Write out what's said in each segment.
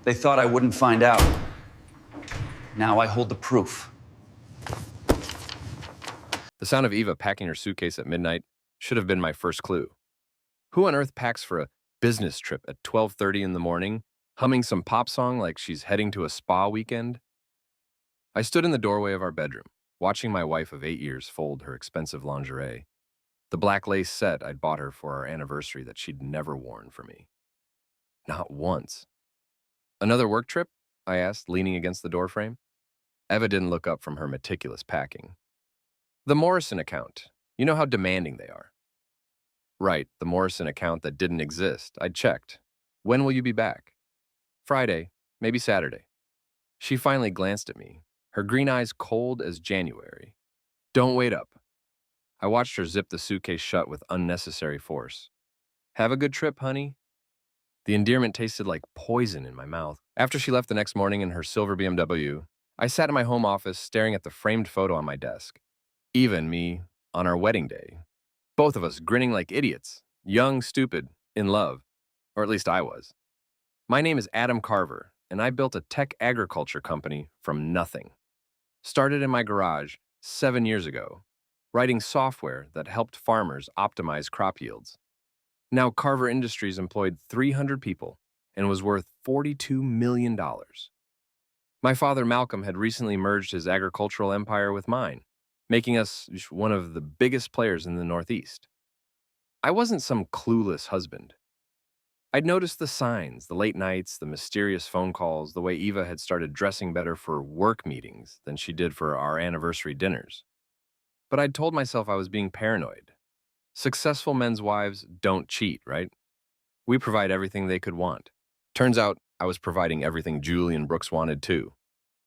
They thought I wouldn't find out. Now I hold the proof. The sound of Eva packing her suitcase at midnight should have been my first clue. Who on earth packs for a business trip at 12:30 in the morning, humming some pop song like she's heading to a spa weekend? I stood in the doorway of our bedroom, watching my wife of 8 years fold her expensive lingerie, the black lace set I'd bought her for our anniversary that she'd never worn for me. Not once. Another work trip? I asked, leaning against the doorframe. Eva didn't look up from her meticulous packing. The Morrison account. You know how demanding they are. Right, the Morrison account that didn't exist. I'd checked. When will you be back? Friday, maybe Saturday. She finally glanced at me, her green eyes cold as January. Don't wait up. I watched her zip the suitcase shut with unnecessary force. Have a good trip, honey. The endearment tasted like poison in my mouth. After she left the next morning in her silver BMW, I sat in my home office staring at the framed photo on my desk. Eva and me on our wedding day. Both of us grinning like idiots, young, stupid, in love. Or at least I was. My name is Adam Carver, and I built a tech agriculture company from nothing. Started in my garage 7 years ago, writing software that helped farmers optimize crop yields. Now Carver Industries employed 300 people and was worth $42 million. My father, Malcolm, had recently merged his agricultural empire with mine, making us one of the biggest players in the Northeast. I wasn't some clueless husband. I'd noticed the signs, the late nights, the mysterious phone calls, the way Eva had started dressing better for work meetings than she did for our anniversary dinners. But I'd told myself I was being paranoid. Successful men's wives don't cheat, right? We provide everything they could want. Turns out I was providing everything Julie and Brooks wanted too.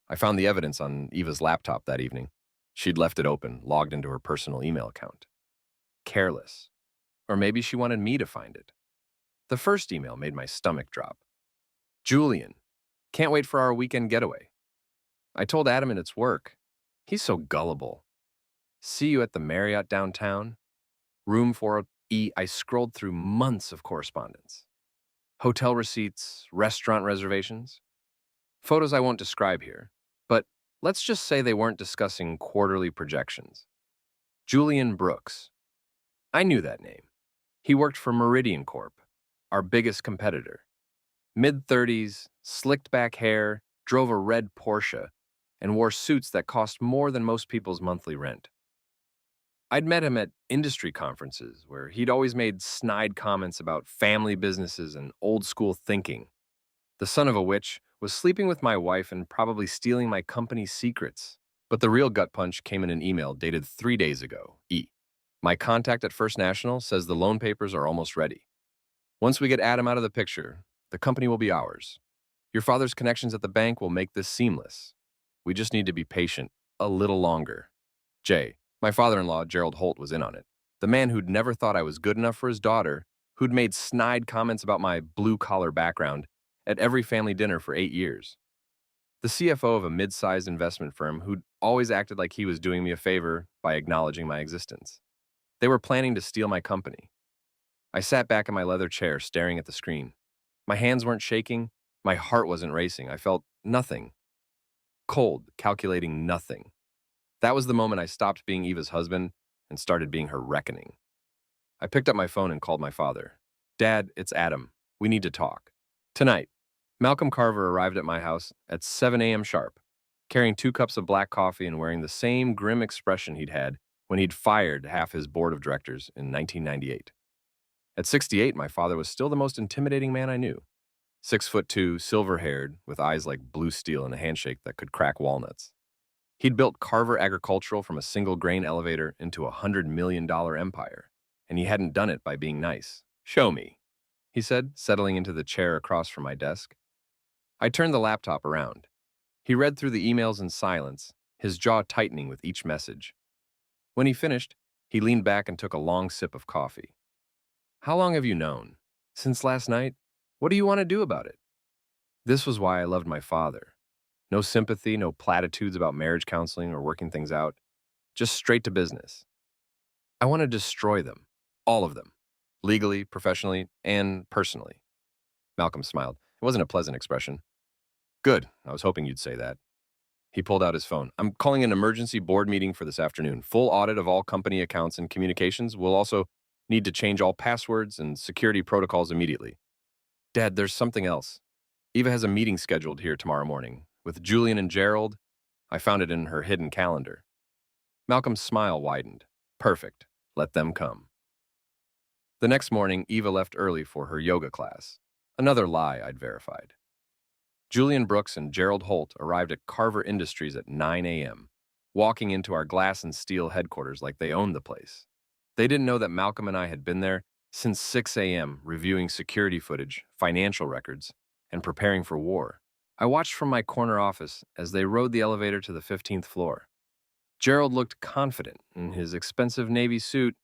I found the evidence on Eva's laptop that evening. She'd left it open, logged into her personal email account. Careless. Or maybe she wanted me to find it. The first email made my stomach drop. Julian, can't wait for our weekend getaway. I told Adam it's work. He's so gullible. See you at the Marriott downtown. Room 4E. I scrolled through months of correspondence. Hotel receipts, restaurant reservations. Photos I won't describe here, but let's just say they weren't discussing quarterly projections. Julian Brooks. I knew that name. He worked for Meridian Corp, our biggest competitor. Mid-30s, slicked back hair, drove a red Porsche, and wore suits that cost more than most people's monthly rent. I'd met him at industry conferences where he'd always made snide comments about family businesses and old-school thinking. The son of a witch was sleeping with my wife and probably stealing my company's secrets. But the real gut punch came in an email dated 3 days ago. My contact at First National says the loan papers are almost ready. Once we get Adam out of the picture, the company will be ours. Your father's connections at the bank will make this seamless. We just need to be patient a little longer. Jay, my father-in-law, Gerald Holt, was in on it. The man who'd never thought I was good enough for his daughter, who'd made snide comments about my blue-collar background at every family dinner for 8 years. The CFO of a mid-sized investment firm who'd always acted like he was doing me a favor by acknowledging my existence. They were planning to steal my company. I sat back in my leather chair, staring at the screen. My hands weren't shaking. My heart wasn't racing. I felt nothing. Cold, calculating nothing. That was the moment I stopped being Eva's husband and started being her reckoning. I picked up my phone and called my father. Dad, it's Adam. We need to talk. Tonight. Malcolm Carver arrived at my house at 7 a.m. sharp, carrying 2 cups of black coffee and wearing the same grim expression he'd had when he'd fired half his board of directors in 1998. At 68, my father was still the most intimidating man I knew. 6'2", silver-haired, with eyes like blue steel and a handshake that could crack walnuts. He'd built Carver Agricultural from a single grain elevator into a $100 million empire, and he hadn't done it by being nice. Show me, he said, settling into the chair across from my desk. I turned the laptop around. He read through the emails in silence, his jaw tightening with each message. When he finished, he leaned back and took a long sip of coffee. How long have you known? Since last night? What do you want to do about it? This was why I loved my father. No sympathy, no platitudes about marriage counseling or working things out. Just straight to business. I want to destroy them. All of them. Legally, professionally, and personally. Malcolm smiled. It wasn't a pleasant expression. Good. I was hoping you'd say that. He pulled out his phone. I'm calling an emergency board meeting for this afternoon. Full audit of all company accounts and communications. We'll also need to change all passwords and security protocols immediately. Dad, there's something else. Eva has a meeting scheduled here tomorrow morning with Julian and Gerald. I found it in her hidden calendar. Malcolm's smile widened. Perfect. Let them come. The next morning, Eva left early for her yoga class. Another lie I'd verified. Julian Brooks and Gerald Holt arrived at Carver Industries at 9 a.m., walking into our glass and steel headquarters like they owned the place. They didn't know that Malcolm and I had been there since 6 a.m., reviewing security footage, financial records, and preparing for war. I watched from my corner office as they rode the elevator to the 15th floor. Gerald looked confident in his expensive navy suit,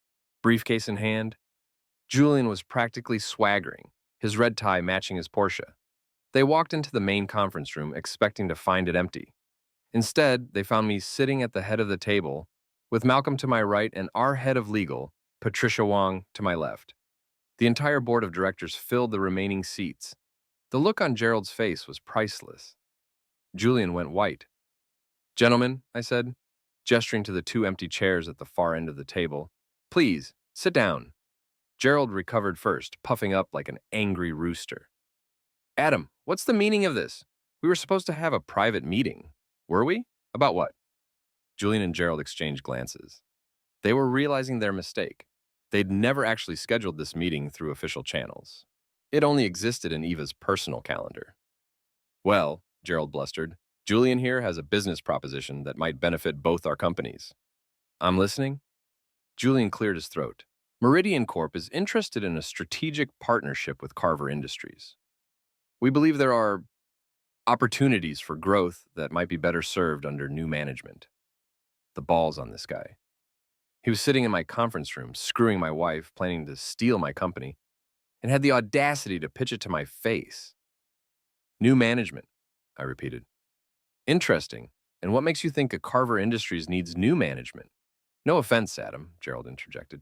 briefcase in hand. Julian was practically swaggering, his red tie matching his Porsche. They walked into the main conference room expecting to find it empty. Instead, they found me sitting at the head of the table, with Malcolm to my right and our head of legal, Patricia Wong, to my left. The entire board of directors filled the remaining seats. The look on Gerald's face was priceless. Julian went white. Gentlemen, I said, gesturing to the two empty chairs at the far end of the table, please, sit down. Gerald recovered first, puffing up like an angry rooster. Adam, what's the meaning of this? We were supposed to have a private meeting. Were we? About what? Julian and Gerald exchanged glances. They were realizing their mistake. They'd never actually scheduled this meeting through official channels. It only existed in Eva's personal calendar. Well, Gerald blustered, Julian here has a business proposition that might benefit both our companies. I'm listening. Julian cleared his throat. Meridian Corp is interested in a strategic partnership with Carver Industries. We believe there are opportunities for growth that might be better served under new management. The balls on this guy. He was sitting in my conference room, screwing my wife, planning to steal my company, and had the audacity to pitch it to my face. New management, I repeated. Interesting. And what makes you think a Carver Industries needs new management? No offense, Adam, Gerald interjected.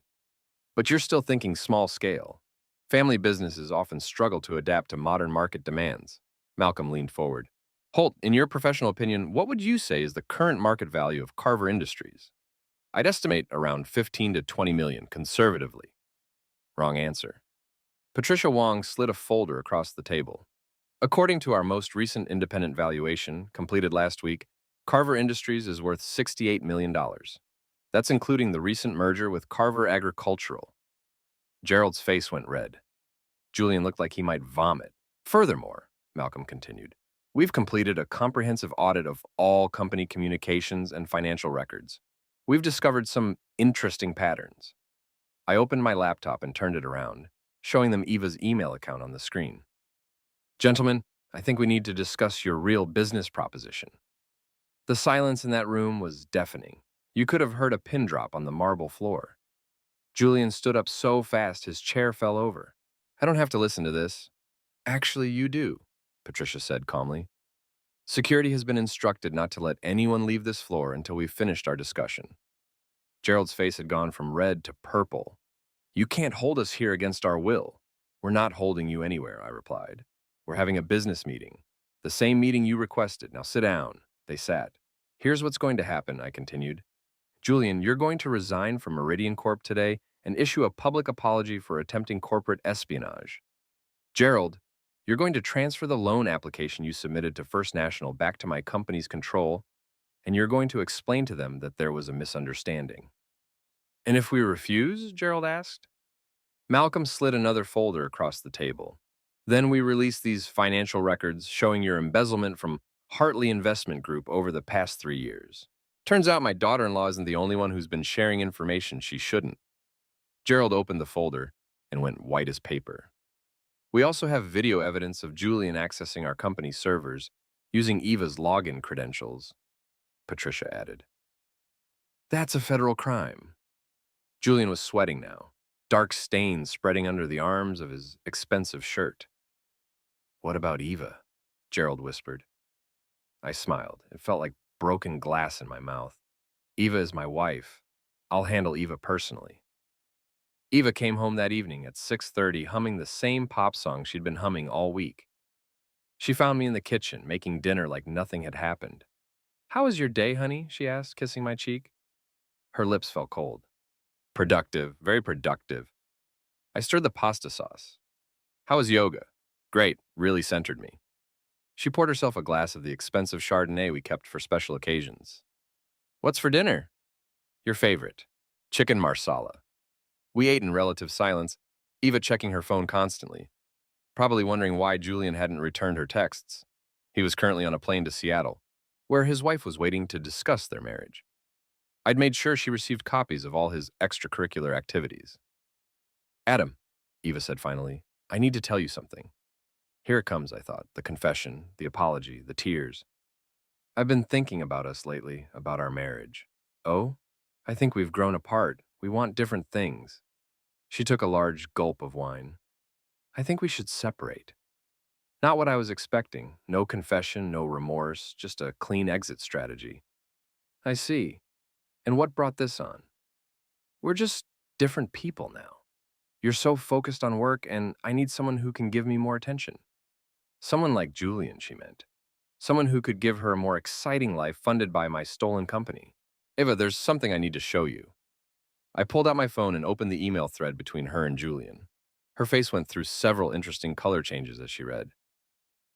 But you're still thinking small scale. Family businesses often struggle to adapt to modern market demands. Malcolm leaned forward. Holt, in your professional opinion, what would you say is the current market value of Carver Industries? I'd estimate around 15 to 20 million, conservatively. Wrong answer. Patricia Wong slid a folder across the table. According to our most recent independent valuation, completed last week, Carver Industries is worth $68 million. That's including the recent merger with Carver Agricultural. Gerald's face went red. Julian looked like he might vomit. Furthermore, Malcolm continued, we've completed a comprehensive audit of all company communications and financial records. We've discovered some interesting patterns. I opened my laptop and turned it around, showing them Eva's email account on the screen. Gentlemen, I think we need to discuss your real business proposition. The silence in that room was deafening. You could have heard a pin drop on the marble floor. Julian stood up so fast his chair fell over. I don't have to listen to this. Actually, you do, Patricia said calmly. Security has been instructed not to let anyone leave this floor until we've finished our discussion. Gerald's face had gone from red to purple. You can't hold us here against our will. We're not holding you anywhere, I replied. We're having a business meeting. The same meeting you requested. Now sit down. They sat. Here's what's going to happen, I continued. Julian, you're going to resign from Meridian Corp today and issue a public apology for attempting corporate espionage. Gerald, you're going to transfer the loan application you submitted to First National back to my company's control, and you're going to explain to them that there was a misunderstanding. And if we refuse? Gerald asked. Malcolm slid another folder across the table. Then we release these financial records showing your embezzlement from Hartley Investment Group over the past 3 years. Turns out my daughter-in-law isn't the only one who's been sharing information she shouldn't. Gerald opened the folder and went white as paper. We also have video evidence of Julian accessing our company's servers using Eva's login credentials, Patricia added. That's a federal crime. Julian was sweating now, dark stains spreading under the arms of his expensive shirt. What about Eva? Gerald whispered. I smiled. It felt like broken glass in my mouth. Eva is my wife. I'll handle Eva personally. Eva came home that evening at 6:30 humming the same pop song she'd been humming all week. She found me in the kitchen, making dinner like nothing had happened. "How was your day, honey?" she asked, kissing my cheek. Her lips felt cold. "Productive, very productive." I stirred the pasta sauce. "How was yoga?" "Great, really centered me." She poured herself a glass of the expensive Chardonnay we kept for special occasions. "What's for dinner?" "Your favorite, chicken marsala." We ate in relative silence, Eva checking her phone constantly, probably wondering why Julian hadn't returned her texts. He was currently on a plane to Seattle, where his wife was waiting to discuss their marriage. I'd made sure she received copies of all his extracurricular activities. "Adam," Eva said finally, "I need to tell you something." Here it comes, I thought, the confession, the apology, the tears. "I've been thinking about us lately, about our marriage." "Oh?" "I think we've grown apart. We want different things." She took a large gulp of wine. "I think we should separate." Not what I was expecting. No confession, no remorse, just a clean exit strategy. "I see. And what brought this on?" "We're just different people now. You're so focused on work, and I need someone who can give me more attention." Someone like Julian, she meant. Someone who could give her a more exciting life funded by my stolen company. "Eva, there's something I need to show you." I pulled out my phone and opened the email thread between her and Julian. Her face went through several interesting color changes as she read.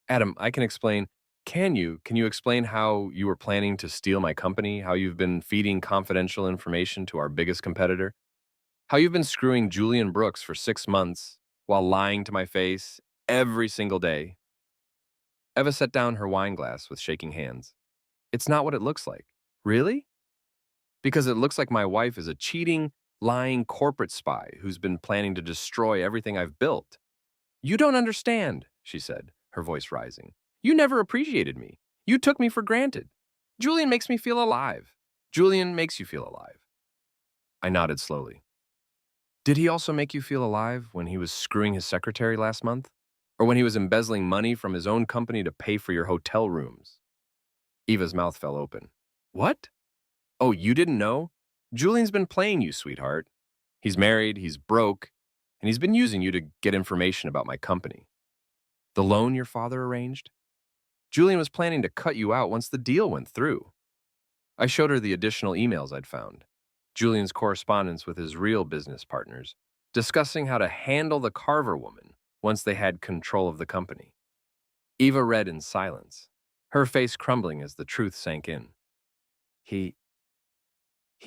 "Adam, I can explain. Can you explain how you were planning to steal my company, how you've been feeding confidential information to our biggest competitor, how you've been screwing Julian Brooks for 6 months while lying to my face every single day?" Eva set down her wine glass with shaking hands. "It's not what it looks like." "Really?" "Because it looks like my wife is a cheating, lying corporate spy who's been planning to destroy everything I've built." "You don't understand," she said, her voice rising. "You never appreciated me. You took me for granted. Julian makes me feel alive. Julian makes you feel alive." I nodded slowly. "Did he also make you feel alive when he was screwing his secretary last month? Or when he was embezzling money from his own company to pay for your hotel rooms?" Eva's mouth fell open. "What? Oh, you didn't know? Julian's been playing you, sweetheart. He's married, he's broke, and he's been using you to get information about my company. The loan your father arranged? Julian was planning to cut you out once the deal went through." I showed her the additional emails I'd found, Julian's correspondence with his real business partners, discussing how to handle the Carver woman once they had control of the company. Eva read in silence, her face crumbling as the truth sank in. He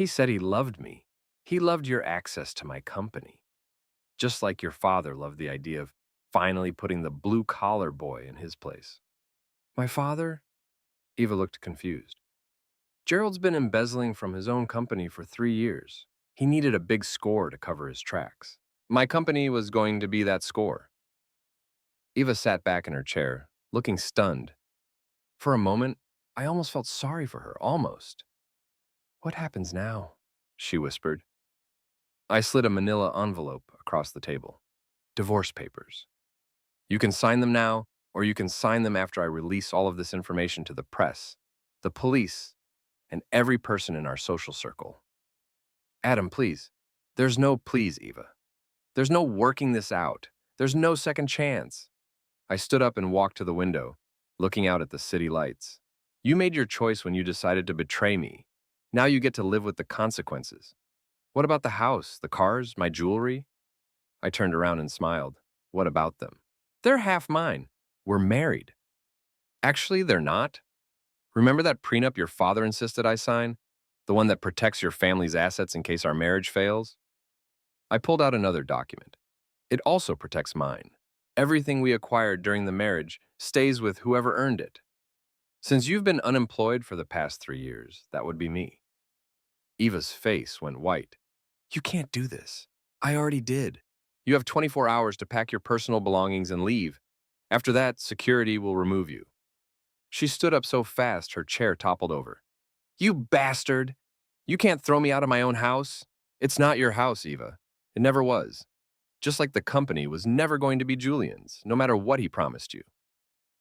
said he loved me. He loved your access to my company. Just like your father loved the idea of finally putting the blue-collar boy in his place." "My father?" Eva looked confused. "Gerald's been embezzling from his own company for 3 years. He needed a big score to cover his tracks. My company was going to be that score." Eva sat back in her chair, looking stunned. For a moment, I almost felt sorry for her, almost. "What happens now?" she whispered. I slid a manila envelope across the table. "Divorce papers. You can sign them now, or you can sign them after I release all of this information to the press, the police, and every person in our social circle." "Adam, please." "There's no please, Eva. There's no working this out. There's no second chance." I stood up and walked to the window, looking out at the city lights. "You made your choice when you decided to betray me. Now you get to live with the consequences. What about the house, the cars, my jewelry?" I turned around and smiled. "What about them? They're half mine. We're married." "Actually, they're not. Remember that prenup your father insisted I sign? The one that protects your family's assets in case our marriage fails?" I pulled out another document. "It also protects mine. Everything we acquired during the marriage stays with whoever earned it. Since you've been unemployed for the past 3 years, that would be me." Eva's face went white. "You can't do this." "I already did. You have 24 hours to pack your personal belongings and leave. After that, security will remove you." She stood up so fast her chair toppled over. "You bastard! You can't throw me out of my own house. It's not your house, Eva. It never was. Just like the company was never going to be Julian's, no matter what he promised you."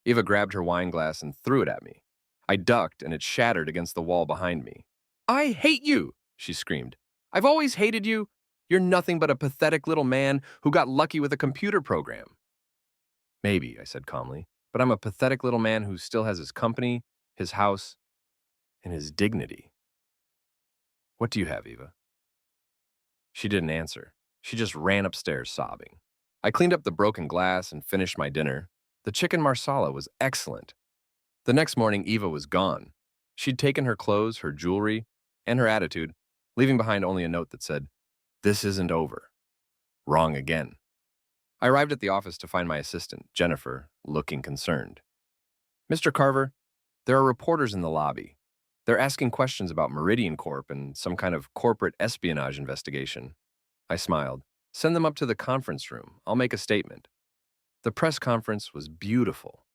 Eva grabbed her wine glass and threw it at me. I ducked, and it shattered against the wall behind me. "I hate you!" she screamed. "I've always hated you. You're nothing but a pathetic little man who got lucky with a computer program." "Maybe," I said calmly, but I'm a pathetic little man who still has his company, his house, and his dignity. What do you have, Eva? She didn't answer. She just ran upstairs sobbing. I cleaned up the broken glass and finished my dinner. The chicken marsala was excellent. The next morning, Eva was gone. She'd taken her clothes, her jewelry, and her attitude, leaving behind only a note that said, "This isn't over." Wrong again. I arrived at the office to find my assistant, Jennifer, looking concerned. "Mr. Carver, there are reporters in the lobby. They're asking questions about Meridian Corp and some kind of corporate espionage investigation." I smiled. "Send them up to the conference room. I'll make a statement." The press conference was beautiful.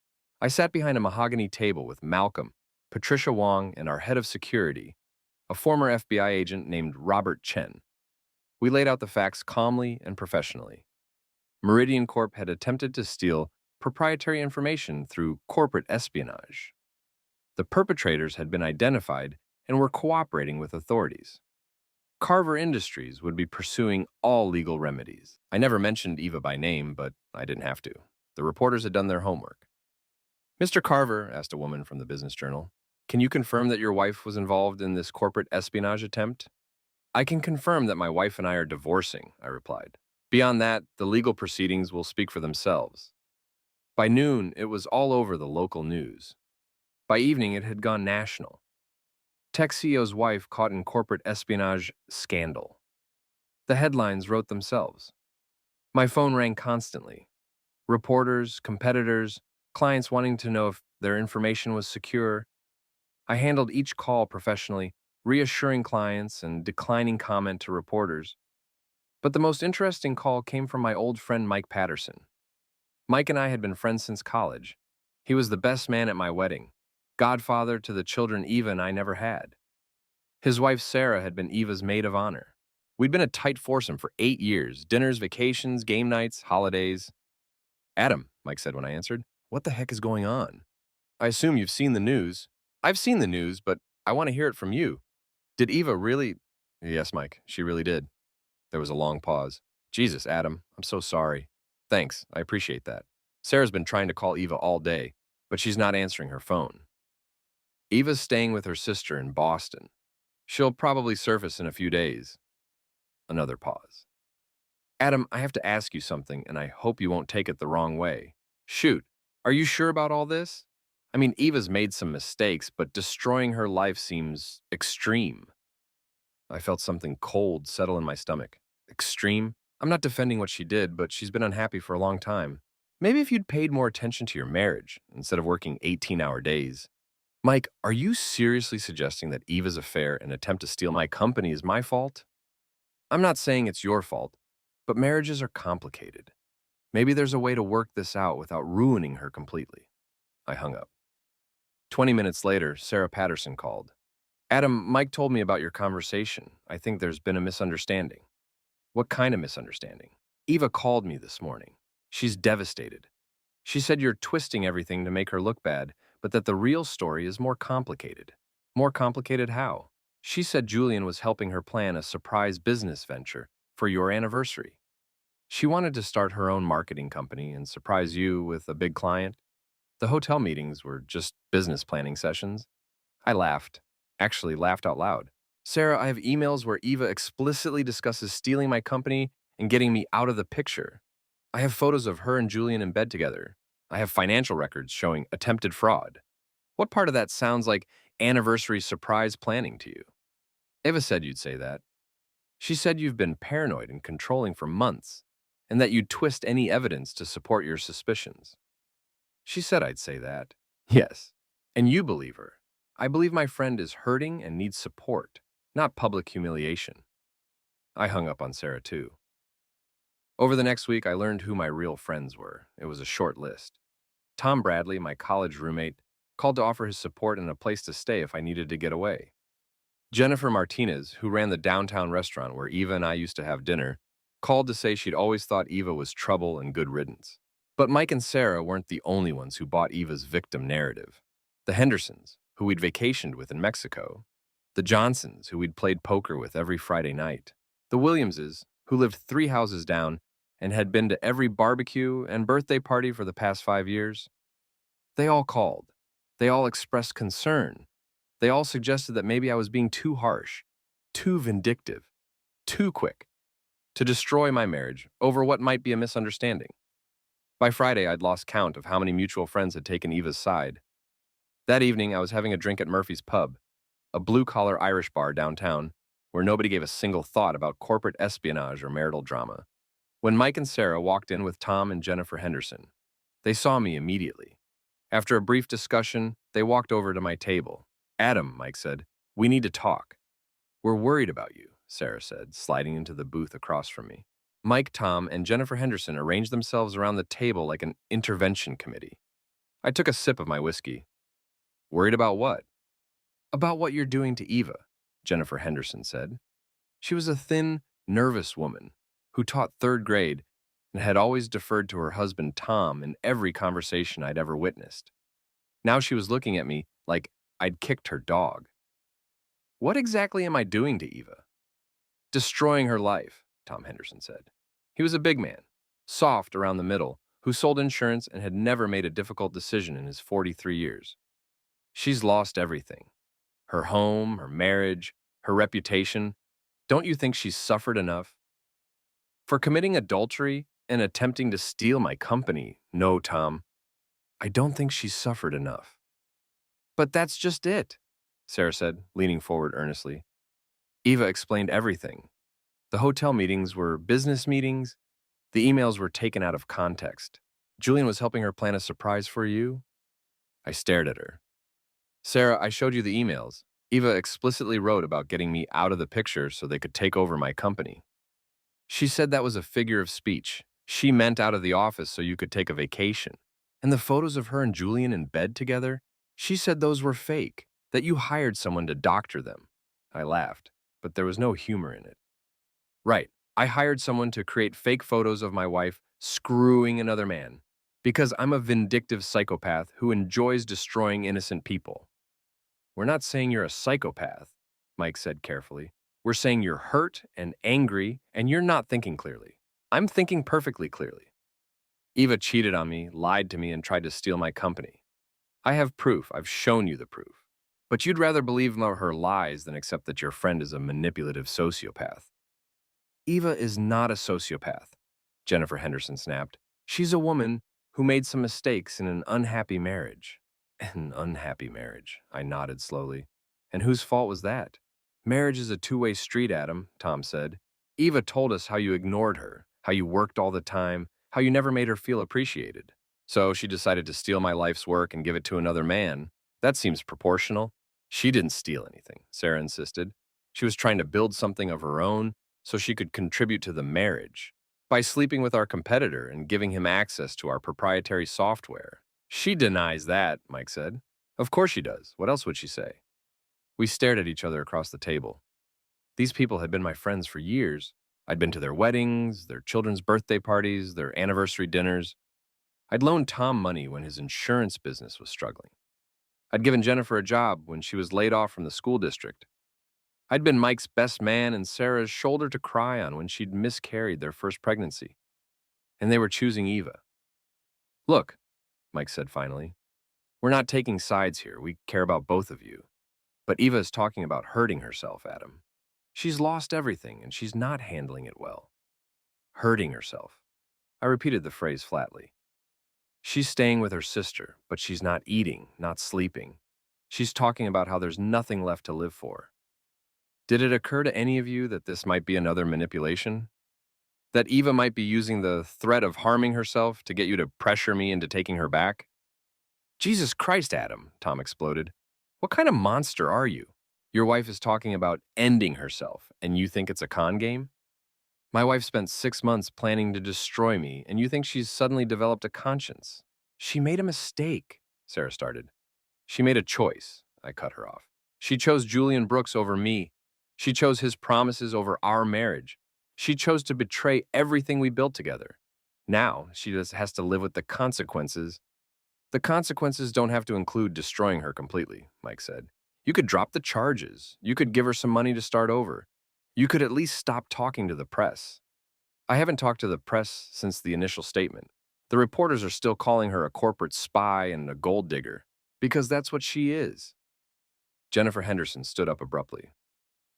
I sat behind a mahogany table with Malcolm, Patricia Wong, and our head of security, a former FBI agent named Robert Chen. We laid out the facts calmly and professionally. Meridian Corp had attempted to steal proprietary information through corporate espionage. The perpetrators had been identified and were cooperating with authorities. Carver Industries would be pursuing all legal remedies. I never mentioned Eva by name, but I didn't have to. The reporters had done their homework. "Mr. Carver," asked a woman from the Business Journal, "can you confirm that your wife was involved in this corporate espionage attempt?" "I can confirm that my wife and I are divorcing," I replied. "Beyond that, the legal proceedings will speak for themselves." By noon, it was all over the local news. By evening, it had gone national. Tech CEO's wife caught in corporate espionage scandal. The headlines wrote themselves. My phone rang constantly. Reporters, competitors, clients wanting to know if their information was secure. I handled each call professionally, reassuring clients and declining comment to reporters. But the most interesting call came from my old friend Mike Patterson. Mike and I had been friends since college. He was the best man at my wedding, godfather to the children Eva and I never had. His wife Sarah had been Eva's maid of honor. We'd been a tight foursome for 8 years, dinners, vacations, game nights, holidays. "Adam," Mike said when I answered, "what the heck is going on? I assume you've seen the news." "I've seen the news, but I want to hear it from you. Did Eva really—" "Yes, Mike, she really did." There was a long pause. "Jesus, Adam, I'm so sorry." "Thanks, I appreciate that. Sarah's been trying to call Eva all day, but she's not answering her phone. Eva's staying with her sister in Boston. She'll probably surface in a few days." Another pause. "Adam, I have to ask you something, and I hope you won't take it the wrong way." "Shoot, are you sure about all this? I mean, Eva's made some mistakes, but destroying her life seems extreme." I felt something cold settle in my stomach. Extreme? I'm not defending what she did, but she's been unhappy for a long time. Maybe if you'd paid more attention to your marriage instead of working 18-hour days. "Mike, are you seriously suggesting that Eva's affair and attempt to steal my company is my fault?" "I'm not saying it's your fault, but marriages are complicated. Maybe there's a way to work this out without ruining her completely." I hung up. 20 minutes later, Sarah Patterson called. "Adam, Mike told me about your conversation. I think there's been a misunderstanding." "What kind of misunderstanding?" "Eva called me this morning. She's devastated. She said you're twisting everything to make her look bad, but that the real story is more complicated." "More complicated how?" "She said Julian was helping her plan a surprise business venture for your anniversary. She wanted to start her own marketing company and surprise you with a big client. The hotel meetings were just business planning sessions." I laughed. Actually laughed out loud. "Sarah, I have emails where Eva explicitly discusses stealing my company and getting me out of the picture. I have photos of her and Julian in bed together. I have financial records showing attempted fraud. What part of that sounds like anniversary surprise planning to you?" "Eva said you'd say that. She said you've been paranoid and controlling for months, and that you'd twist any evidence to support your suspicions." "She said I'd say that." "Yes. And you believe her. I believe my friend is hurting and needs support, not public humiliation." I hung up on Sarah too. Over the next week, I learned who my real friends were. It was a short list. Tom Bradley, my college roommate, called to offer his support and a place to stay if I needed to get away. Jennifer Martinez, who ran the downtown restaurant where Eva and I used to have dinner, called to say she'd always thought Eva was trouble and good riddance. But Mike and Sarah weren't the only ones who bought Eva's victim narrative. The Hendersons, who we'd vacationed with in Mexico. The Johnsons, who we'd played poker with every Friday night. The Williamses, who lived 3 houses down and had been to every barbecue and birthday party for the past 5 years. They all called. They all expressed concern. They all suggested that maybe I was being too harsh, too vindictive, too quick to destroy my marriage over what might be a misunderstanding. By Friday, I'd lost count of how many mutual friends had taken Eva's side. That evening, I was having a drink at Murphy's Pub, a blue-collar Irish bar downtown, where nobody gave a single thought about corporate espionage or marital drama. When Mike and Sarah walked in with Tom and Jennifer Henderson, they saw me immediately. After a brief discussion, they walked over to my table. "Adam," Mike said, "we need to talk." "We're worried about you," Sarah said, sliding into the booth across from me. Mike, Tom, and Jennifer Henderson arranged themselves around the table like an intervention committee. I took a sip of my whiskey. "Worried about what?" "About what you're doing to Eva," Jennifer Henderson said. She was a thin, nervous woman who taught third grade and had always deferred to her husband Tom in every conversation I'd ever witnessed. Now she was looking at me like I'd kicked her dog. "What exactly am I doing to Eva?" "Destroying her life," Tom Henderson said. He was a big man, soft around the middle, who sold insurance and had never made a difficult decision in his 43 years. "She's lost everything. Her home, her marriage, her reputation. Don't you think she's suffered enough? For committing adultery and attempting to steal my company, no, Tom. I don't think she's suffered enough." "But that's just it," Sarah said, leaning forward earnestly. Eva explained everything. The hotel meetings were business meetings. The emails were taken out of context. Julian was helping her plan a surprise for you. I stared at her. "Sarah, I showed you the emails. Eva explicitly wrote about getting me out of the picture so they could take over my company. She said that was a figure of speech. She meant out of the office so you could take a vacation. And the photos of her and Julian in bed together, she said those were fake, that you hired someone to doctor them." I laughed, but there was no humor in it. "Right. I hired someone to create fake photos of my wife screwing another man because I'm a vindictive psychopath who enjoys destroying innocent people." "We're not saying you're a psychopath," Mike said carefully. "We're saying you're hurt and angry and you're not thinking clearly. I'm thinking perfectly clearly. Eva cheated on me, lied to me, and tried to steal my company. I have proof. I've shown you the proof. But you'd rather believe her lies than accept that your friend is a manipulative sociopath." "Eva is not a sociopath," Jennifer Henderson snapped. "She's a woman who made some mistakes in an unhappy marriage." "An unhappy marriage," I nodded slowly. "And whose fault was that?" "Marriage is a two-way street, Adam," Tom said. "Eva told us how you ignored her, how you worked all the time, how you never made her feel appreciated. So she decided to steal my life's work and give it to another man. That seems proportional." "She didn't steal anything," Sarah insisted. "She was trying to build something of her own so she could contribute to the marriage by sleeping with our competitor and giving him access to our proprietary software." "She denies that," Mike said. "Of course she does. What else would she say?" We stared at each other across the table. These people had been my friends for years. I'd been to their weddings, their children's birthday parties, their anniversary dinners. I'd loaned Tom money when his insurance business was struggling. I'd given Jennifer a job when she was laid off from the school district. I'd been Mike's best man and Sarah's shoulder to cry on when she'd miscarried their first pregnancy. And they were choosing Eva. "Look," Mike said finally, "we're not taking sides here. We care about both of you. But Eva is talking about hurting herself, Adam. She's lost everything and she's not handling it well." "Hurting herself." I repeated the phrase flatly. "She's staying with her sister, but she's not eating, not sleeping. She's talking about how there's nothing left to live for." Did it occur to any of you that this might be another manipulation? That Eva might be using the threat of harming herself to get you to pressure me into taking her back? "Jesus Christ, Adam," Tom exploded. "What kind of monster are you? Your wife is talking about ending herself, and you think it's a con game? My wife spent 6 months planning to destroy me, and you think she's suddenly developed a conscience?" "She made a mistake," Sarah started. "She made a choice," I cut her off. "She chose Julian Brooks over me. She chose his promises over our marriage. She chose to betray everything we built together. Now she just has to live with the consequences." "The consequences don't have to include destroying her completely," Mike said. "You could drop the charges. You could give her some money to start over. You could at least stop talking to the press." "I haven't talked to the press since the initial statement. The reporters are still calling her a corporate spy and a gold digger, because that's what she is. Jennifer Henderson stood up abruptly.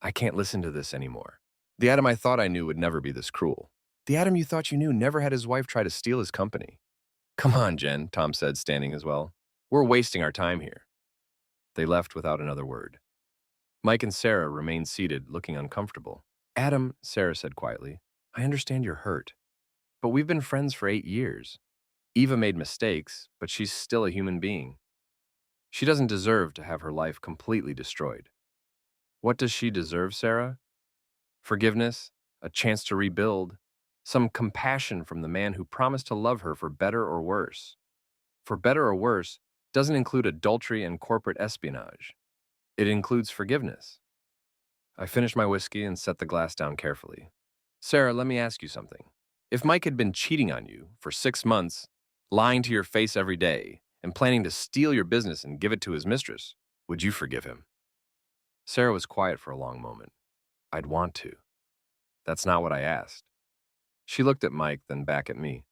I can't listen to this anymore. The Adam I thought I knew would never be this cruel. The Adam you thought you knew never had his wife try to steal his company. Come on, Jen, Tom said, standing as well. We're wasting our time here. They left without another word. Mike and Sarah remained seated, looking uncomfortable. Adam, Sarah said quietly, I understand you're hurt, but we've been friends for 8 years. Eva made mistakes, but she's still a human being. She doesn't deserve to have her life completely destroyed. What does she deserve, Sarah? Forgiveness, a chance to rebuild, some compassion from the man who promised to love her for better or worse. For better or worse doesn't include adultery and corporate espionage. It includes forgiveness. I finished my whiskey and set the glass down carefully. Sarah, let me ask you something. If Mike had been cheating on you for 6 months, lying to your face every day, and planning to steal your business and give it to his mistress, would you forgive him? Sarah was quiet for a long moment. I'd want to. That's not what I asked. She looked at Mike, then back at me.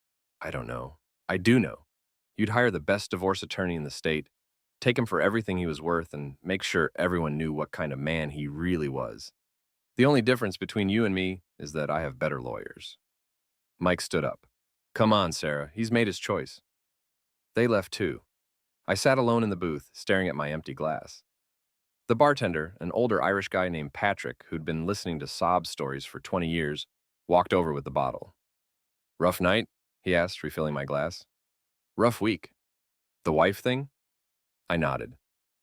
I don't know. I do know. You'd hire the best divorce attorney in the state, take him for everything he was worth, and make sure everyone knew what kind of man he really was. The only difference between you and me is that I have better lawyers. Mike stood up. Come on, Sarah. He's made his choice. They left too. I sat alone in the booth, staring at my empty glass. The bartender, an older Irish guy named Patrick, who'd been listening to sob stories for 20 years, walked over with the bottle. Rough night? He asked, refilling my glass. Rough week. The wife thing? I nodded.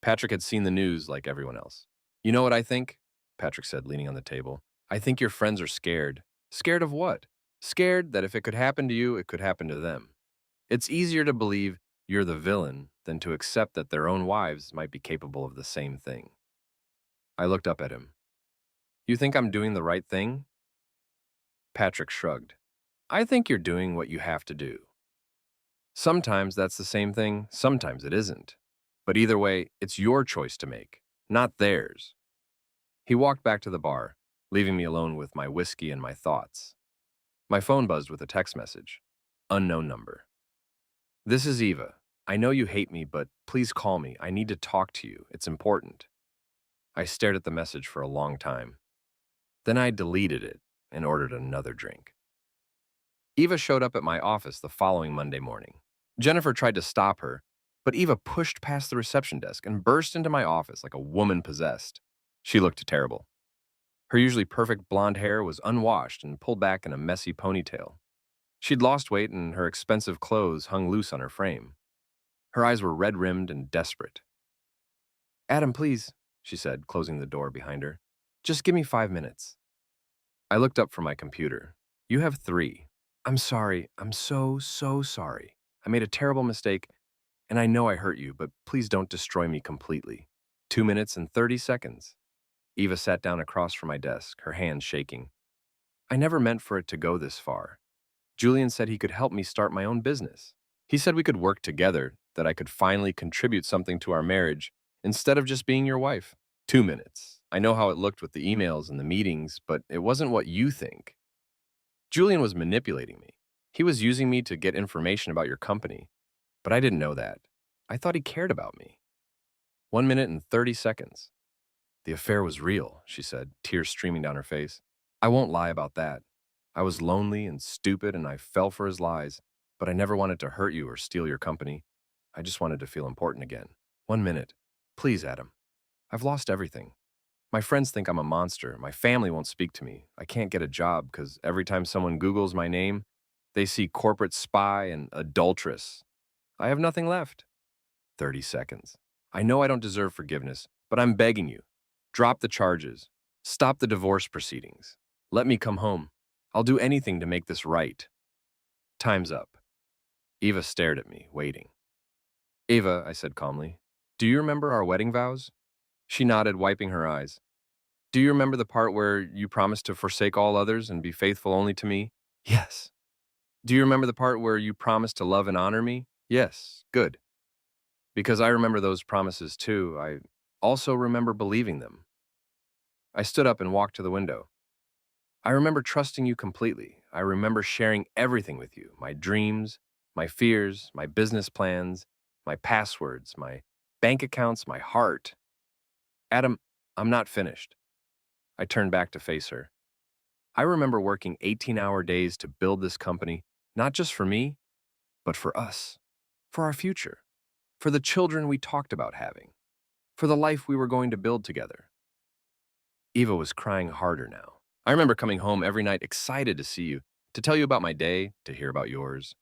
Patrick had seen the news like everyone else. You know what I think? Patrick said, leaning on the table. I think your friends are scared. Scared of what? Scared that if it could happen to you, it could happen to them. It's easier to believe you're the villain than to accept that their own wives might be capable of the same thing. I looked up at him. You think I'm doing the right thing? Patrick shrugged. I think you're doing what you have to do. Sometimes that's the same thing, sometimes it isn't. But either way, it's your choice to make, not theirs. He walked back to the bar, leaving me alone with my whiskey and my thoughts. My phone buzzed with a text message. Unknown number. This is Eva. I know you hate me, but please call me. I need to talk to you. It's important. I stared at the message for a long time. Then I deleted it and ordered another drink. Eva showed up at my office the following Monday morning. Jennifer tried to stop her, but Eva pushed past the reception desk and burst into my office like a woman possessed. She looked terrible. Her usually perfect blonde hair was unwashed and pulled back in a messy ponytail. She'd lost weight and her expensive clothes hung loose on her frame. Her eyes were red-rimmed and desperate. Adam, please, she said, closing the door behind her. Just give me 5 minutes. I looked up from my computer. You have 3. I'm sorry. I'm so sorry. I made a terrible mistake, and I know I hurt you, but please don't destroy me completely. 2 minutes and 30 seconds. Eva sat down across from my desk, her hands shaking. I never meant for it to go this far. Julian said he could help me start my own business. He said we could work together, that I could finally contribute something to our marriage instead of just being your wife. 2 minutes. I know how it looked with the emails and the meetings, but it wasn't what you think. Julian was manipulating me. He was using me to get information about your company, but I didn't know that. I thought he cared about me. 1 minute and 30 seconds. The affair was real, she said, tears streaming down her face. I won't lie about that. I was lonely and stupid and I fell for his lies, but I never wanted to hurt you or steal your company. I just wanted to feel important again. 1 minute. Please, Adam. I've lost everything. My friends think I'm a monster. My family won't speak to me. I can't get a job because every time someone Googles my name, they see corporate spy and adulteress. I have nothing left. 30 seconds. I know I don't deserve forgiveness, but I'm begging you. Drop the charges. Stop the divorce proceedings. Let me come home. I'll do anything to make this right. Time's up. Eva stared at me, waiting. Eva, I said calmly, do you remember our wedding vows? She nodded, wiping her eyes. Do you remember the part where you promised to forsake all others and be faithful only to me? Yes. Do you remember the part where you promised to love and honor me? Yes. Good. Because I remember those promises too, I also remember believing them. I stood up and walked to the window. I remember trusting you completely. I remember sharing everything with you, my dreams, My fears, my business plans, my passwords, my bank accounts, my heart. Adam, I'm not finished. I turned back to face her. I remember working 18-hour days to build this company, not just for me, but for us, for our future, for the children we talked about having, for the life we were going to build together. Eva was crying harder now. I remember coming home every night excited to see you, to tell you about my day, to hear about yours.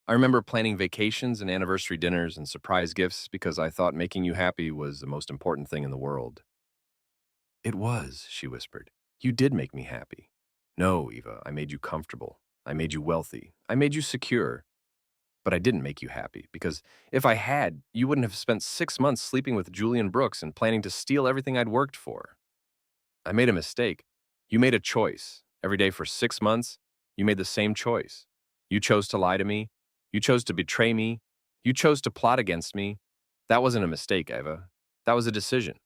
I remember planning vacations and anniversary dinners and surprise gifts because I thought making you happy was the most important thing in the world. It was, she whispered. You did make me happy. No, Eva, I made you comfortable. I made you wealthy. I made you secure. But I didn't make you happy because if I had, you wouldn't have spent 6 months sleeping with Julian Brooks and planning to steal everything I'd worked for. I made a mistake. You made a choice. Every day for 6 months, you made the same choice. You chose to lie to me. You chose to betray me. You chose to plot against me. That wasn't a mistake, Eva. That was a decision.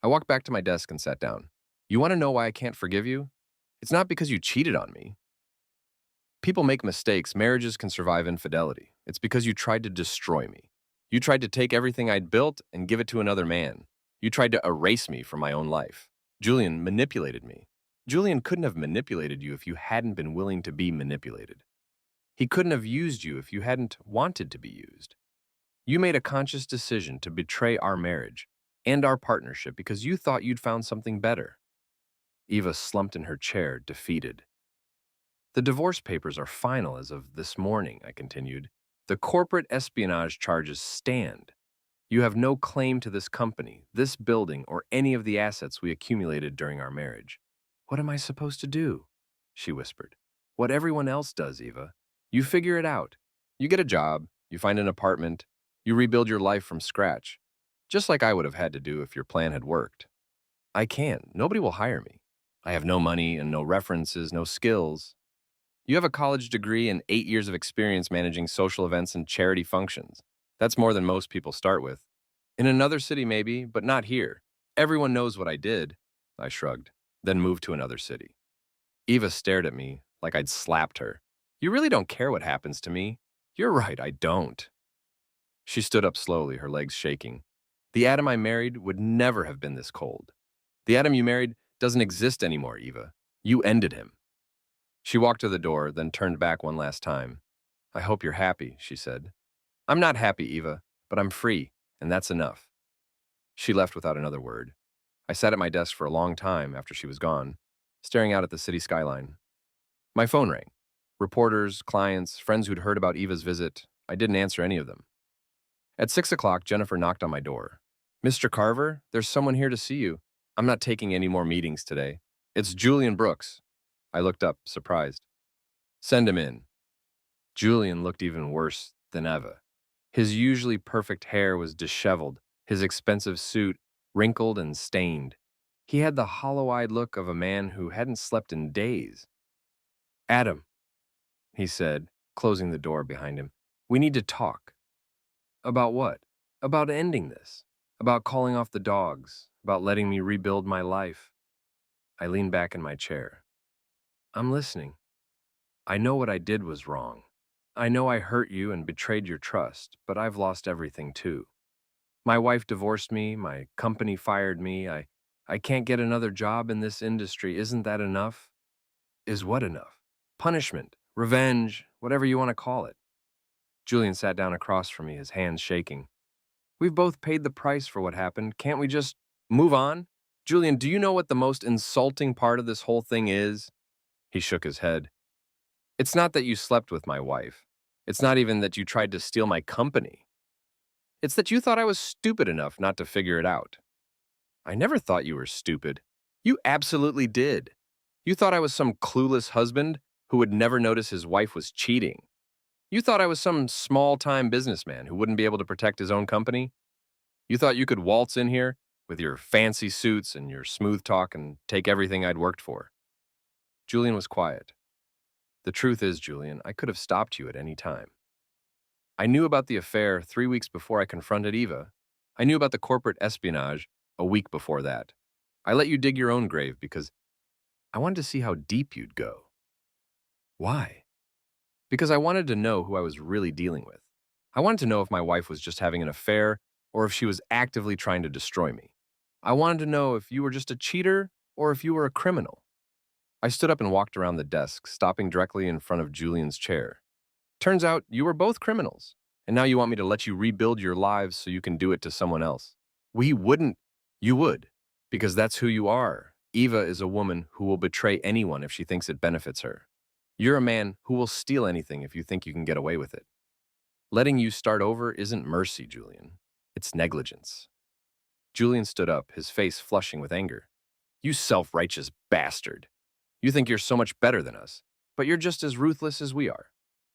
I walked back to my desk and sat down. You want to know why I can't forgive you? It's not because you cheated on me. People make mistakes. Marriages can survive infidelity. It's because you tried to destroy me. You tried to take everything I'd built and give it to another man. You tried to erase me from my own life. Julian manipulated me. Julian couldn't have manipulated you if you hadn't been willing to be manipulated. He couldn't have used you if you hadn't wanted to be used. You made a conscious decision to betray our marriage and our partnership because you thought you'd found something better. Eva slumped in her chair, defeated. The divorce papers are final as of this morning, I continued. The corporate espionage charges stand. You have no claim to this company, this building, or any of the assets we accumulated during our marriage. What am I supposed to do? She whispered. What everyone else does, Eva. You figure it out. You get a job, you find an apartment, you rebuild your life from scratch, just like I would have had to do if your plan had worked. I can't. Nobody will hire me. I have no money and no references, no skills. You have a college degree and 8 years of experience managing social events and charity functions. That's more than most people start with. In another city maybe, but not here. Everyone knows what I did. I shrugged, then moved to another city. Eva stared at me like I'd slapped her. You really don't care what happens to me. You're right, I don't. She stood up slowly, her legs shaking. The Adam I married would never have been this cold. The Adam you married doesn't exist anymore, Eva. You ended him. She walked to the door, then turned back one last time. I hope you're happy, she said. I'm not happy, Eva, but I'm free, and that's enough. She left without another word. I sat at my desk for a long time after she was gone, staring out at the city skyline. My phone rang. Reporters, clients, friends who'd heard about Eva's visit. I didn't answer any of them. At 6 o'clock, Jennifer knocked on my door. Mr. Carver, there's someone here to see you. I'm not taking any more meetings today. It's Julian Brooks. I looked up, surprised. Send him in. Julian looked even worse than ever. His usually perfect hair was disheveled, his expensive suit wrinkled and stained. He had the hollow-eyed look of a man who hadn't slept in days. Adam, he said, closing the door behind him, we need to talk. About what? About ending this. About calling off the dogs. About letting me rebuild my life. I leaned back in my chair. I'm listening. I know what I did was wrong. I know I hurt you and betrayed your trust, but I've lost everything too. My wife divorced me, my company fired me, I can't get another job in this industry. Isn't that enough? Is what enough? Punishment, revenge, whatever you want to call it. Julian sat down across from me, his hands shaking. We've both paid the price for what happened. Can't we just move on? Julian, do you know what the most insulting part of this whole thing is? He shook his head. It's not that you slept with my wife. It's not even that you tried to steal my company. It's that you thought I was stupid enough not to figure it out. I never thought you were stupid. You absolutely did. You thought I was some clueless husband who would never notice his wife was cheating. You thought I was some small-time businessman who wouldn't be able to protect his own company. You thought you could waltz in here with your fancy suits and your smooth talk and take everything I'd worked for. Julian was quiet. The truth is, Julian, I could have stopped you at any time. I knew about the affair 3 weeks before I confronted Eva. I knew about the corporate espionage a week before that. I let you dig your own grave because I wanted to see how deep you'd go. Why? because I wanted to know who I was really dealing with. I wanted to know if my wife was just having an affair or if she was actively trying to destroy me. I wanted to know if you were just a cheater or if you were a criminal. I stood up and walked around the desk, stopping directly in front of Julian's chair. Turns out you were both criminals, and now you want me to let you rebuild your lives so you can do it to someone else. We wouldn't. You would, because that's who you are. Eva is a woman who will betray anyone if she thinks it benefits her. You're a man who will steal anything if you think you can get away with it. Letting you start over isn't mercy, Julian. It's negligence. Julian stood up, his face flushing with anger. You self-righteous bastard. You think you're so much better than us, but you're just as ruthless as we are.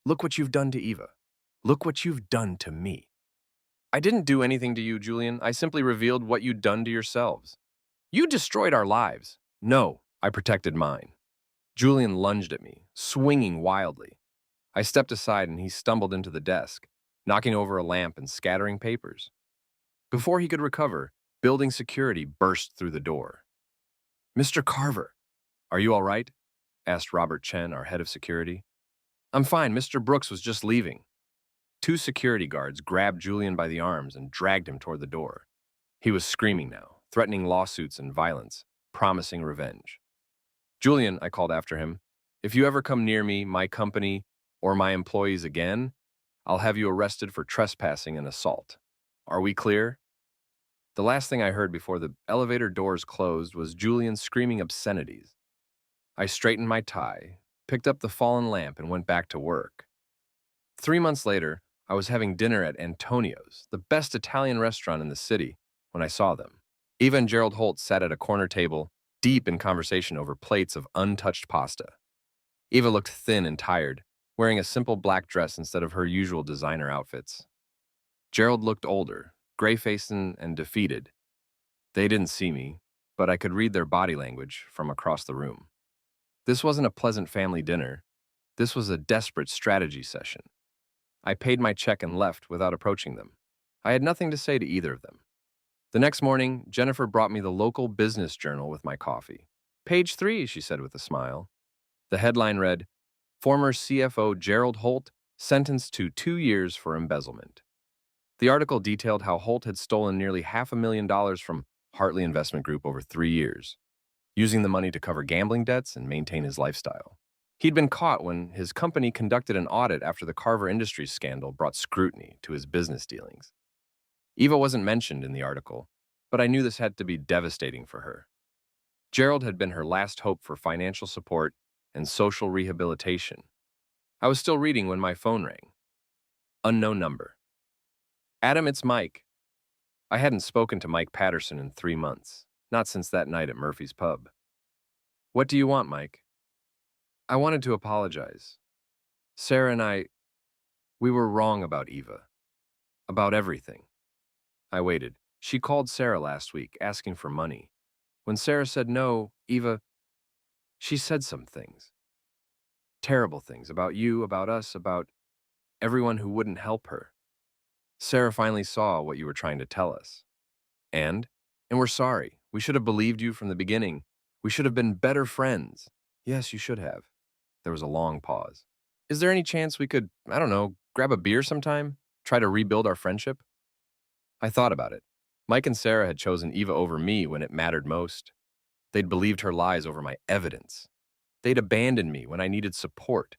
Look what you've done to Eva. Look what you've done to me. I didn't do anything to you, Julian. I simply revealed what you'd done to yourselves. You destroyed our lives. No, I protected mine. Julian lunged at me, swinging wildly. I stepped aside and he stumbled into the desk, knocking over a lamp and scattering papers. Before he could recover, building security burst through the door. Mr. Carver, are you all right? Asked Robert Chen, our head of security. I'm fine. Mr. Brooks was just leaving. Two security guards grabbed Julian by the arms and dragged him toward the door. He was screaming now, threatening lawsuits and violence, promising revenge. Julian, I called after him, if you ever come near me, my company, or my employees again, I'll have you arrested for trespassing and assault. Are we clear? The last thing I heard before the elevator doors closed was Julian screaming obscenities. I straightened my tie, picked up the fallen lamp, and went back to work. 3 months later, I was having dinner at Antonio's, the best Italian restaurant in the city, when I saw them. Eva and Gerald Holt sat at a corner table, deep in conversation over plates of untouched pasta. Eva looked thin and tired, wearing a simple black dress instead of her usual designer outfits. Gerald looked older, gray-faced and defeated. They didn't see me, but I could read their body language from across the room. This wasn't a pleasant family dinner. This was a desperate strategy session. I paid my check and left without approaching them. I had nothing to say to either of them. The next morning, Jennifer brought me the local business journal with my coffee. Page 3, she said with a smile. The headline read, Former CFO Gerald Holt sentenced to 2 years for embezzlement. The article detailed how Holt had stolen nearly $500,000 from Hartley Investment Group over 3 years, using the money to cover gambling debts and maintain his lifestyle. He'd been caught when his company conducted an audit after the Carver Industries scandal brought scrutiny to his business dealings. Eva wasn't mentioned in the article, but I knew this had to be devastating for her. Gerald had been her last hope for financial support and social rehabilitation. I was still reading when my phone rang. Unknown number. Adam, it's Mike. I hadn't spoken to Mike Patterson in 3 months, not since that night at Murphy's Pub. What do you want, Mike? I wanted to apologize. Sarah and we were wrong about Eva. About everything. I waited. She called Sarah last week, asking for money. When Sarah said no, she said some things. Terrible things about you, about us, about everyone who wouldn't help her. Sarah finally saw what you were trying to tell us. And we're sorry. We should have believed you from the beginning. We should have been better friends. Yes, you should have. There was a long pause. Is there any chance we could, grab a beer sometime? Try to rebuild our friendship? I thought about it. Mike and Sarah had chosen Eva over me when it mattered most. They'd believed her lies over my evidence. They'd abandoned me when I needed support,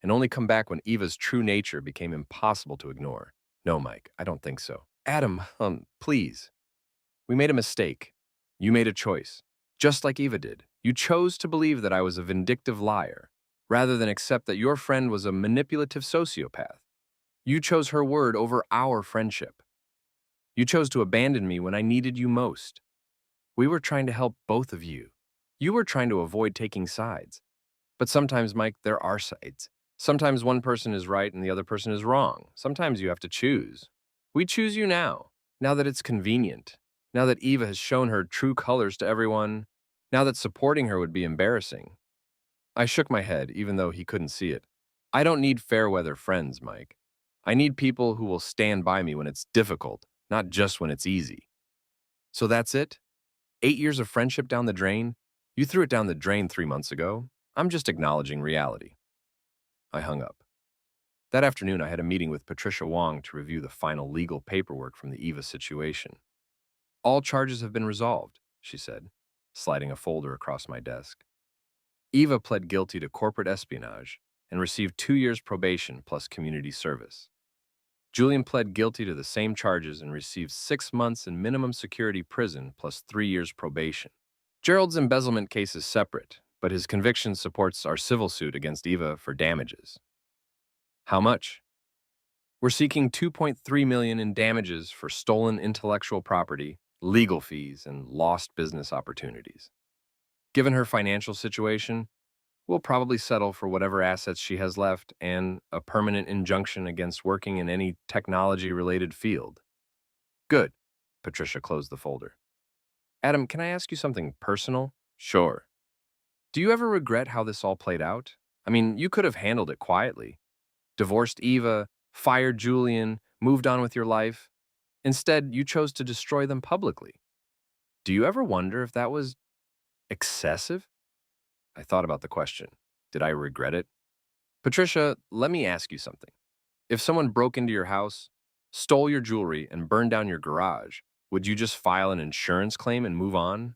and only come back when Eva's true nature became impossible to ignore. No, Mike, I don't think so. Adam, please. We made a mistake. You made a choice. Just like Eva did. You chose to believe that I was a vindictive liar, rather than accept that your friend was a manipulative sociopath. You chose her word over our friendship. You chose to abandon me when I needed you most. We were trying to help both of you. You were trying to avoid taking sides. But sometimes, Mike, there are sides. Sometimes one person is right and the other person is wrong. Sometimes you have to choose. We choose you now that it's convenient, now that Eva has shown her true colors to everyone, now that supporting her would be embarrassing. I shook my head, even though he couldn't see it. I don't need fair-weather friends, Mike. I need people who will stand by me when it's difficult, not just when it's easy. So that's it? 8 years of friendship down the drain? You threw it down the drain 3 months ago. I'm just acknowledging reality. I hung up. That afternoon, I had a meeting with Patricia Wong to review the final legal paperwork from the Eva situation. All charges have been resolved, she said, sliding a folder across my desk. Eva pled guilty to corporate espionage and received 2 years probation plus community service. Julian pled guilty to the same charges and received 6 months in minimum security prison plus 3 years probation. Gerald's embezzlement case is separate, but his conviction supports our civil suit against Eva for damages. How much? We're seeking $2.3 million in damages for stolen intellectual property, legal fees, and lost business opportunities. Given her financial situation, we'll probably settle for whatever assets she has left and a permanent injunction against working in any technology-related field. Good. Patricia closed the folder. Adam, can I ask you something personal? Sure. Do you ever regret how this all played out? I mean, you could have handled it quietly. Divorced Eva, fired Julian, moved on with your life. Instead, you chose to destroy them publicly. Do you ever wonder if that was excessive? I thought about the question. Did I regret it? Patricia, let me ask you something. If someone broke into your house, stole your jewelry, and burned down your garage, would you just file an insurance claim and move on?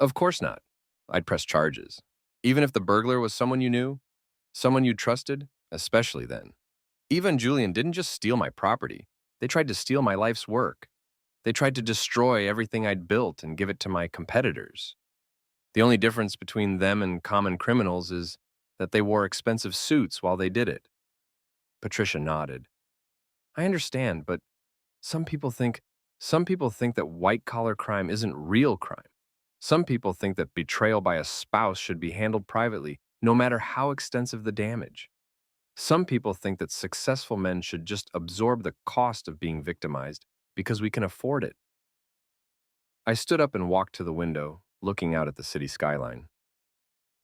Of course not. I'd press charges. Even if the burglar was someone you knew, someone you trusted, especially then. Eva and Julian didn't just steal my property. They tried to steal my life's work. They tried to destroy everything I'd built and give it to my competitors. The only difference between them and common criminals is that they wore expensive suits while they did it. Patricia nodded. I understand, but some people think that white-collar crime isn't real crime. Some people think that betrayal by a spouse should be handled privately, no matter how extensive the damage. Some people think that successful men should just absorb the cost of being victimized because we can afford it. I stood up and walked to the window, looking out at the city skyline.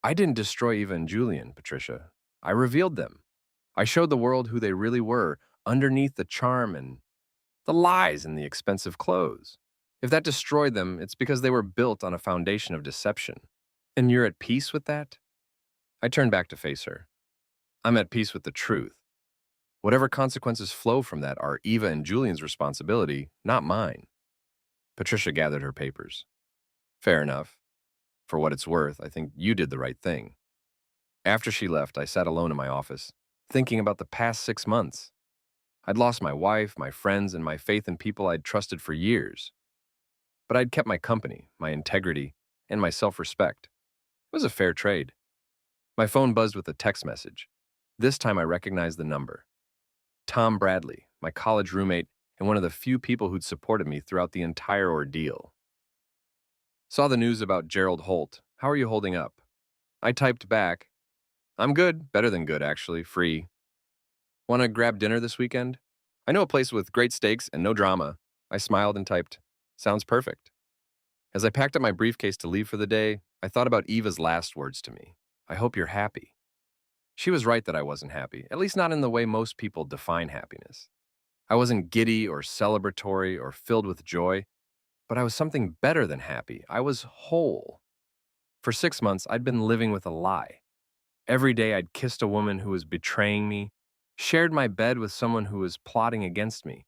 I didn't destroy Eva and Julian, Patricia. I revealed them. I showed the world who they really were, underneath the charm and the lies and the expensive clothes. If that destroyed them, it's because they were built on a foundation of deception. And you're at peace with that? I turned back to face her. I'm at peace with the truth. Whatever consequences flow from that are Eva and Julian's responsibility, not mine. Patricia gathered her papers. Fair enough. For what it's worth, I think you did the right thing. After she left, I sat alone in my office, thinking about the past 6 months. I'd lost my wife, my friends, and my faith in people I'd trusted for years. But I'd kept my company, my integrity, and my self-respect. It was a fair trade. My phone buzzed with a text message. This time I recognized the number. Tom Bradley, my college roommate, and one of the few people who'd supported me throughout the entire ordeal. Saw the news about Gerald Holt. How are you holding up? I typed back. I'm good, better than good actually, free. Want to grab dinner this weekend? I know a place with great steaks and no drama. I smiled and typed, sounds perfect. As I packed up my briefcase to leave for the day, I thought about Eva's last words to me. I hope you're happy. She was right that I wasn't happy, at least not in the way most people define happiness. I wasn't giddy or celebratory or filled with joy, but I was something better than happy. I was whole. For 6 months, I'd been living with a lie. Every day I'd kissed a woman who was betraying me, shared my bed with someone who was plotting against me,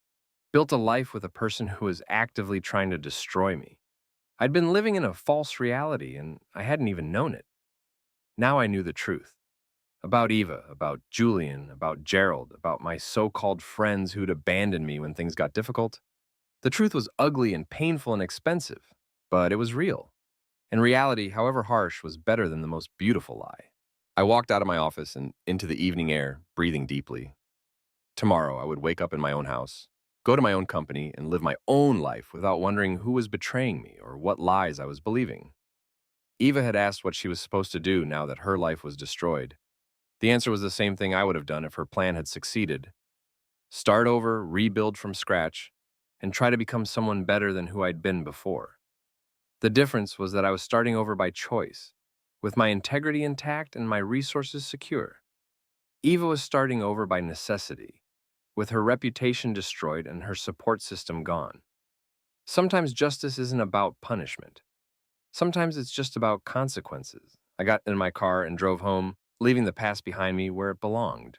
built a life with a person who was actively trying to destroy me. I'd been living in a false reality, and I hadn't even known it. Now I knew the truth. About Eva, about Julian, about Gerald, about my so-called friends who'd abandoned me when things got difficult. The truth was ugly and painful and expensive, but it was real. And reality, however harsh, was better than the most beautiful lie. I walked out of my office and into the evening air, breathing deeply. Tomorrow, I would wake up in my own house, go to my own company, and live my own life without wondering who was betraying me or what lies I was believing. Eva had asked what she was supposed to do now that her life was destroyed. The answer was the same thing I would have done if her plan had succeeded. Start over, rebuild from scratch, and try to become someone better than who I'd been before. The difference was that I was starting over by choice, with my integrity intact and my resources secure. Eva was starting over by necessity, with her reputation destroyed and her support system gone. Sometimes justice isn't about punishment. Sometimes it's just about consequences. I got in my car and drove home, leaving the past behind me where it belonged.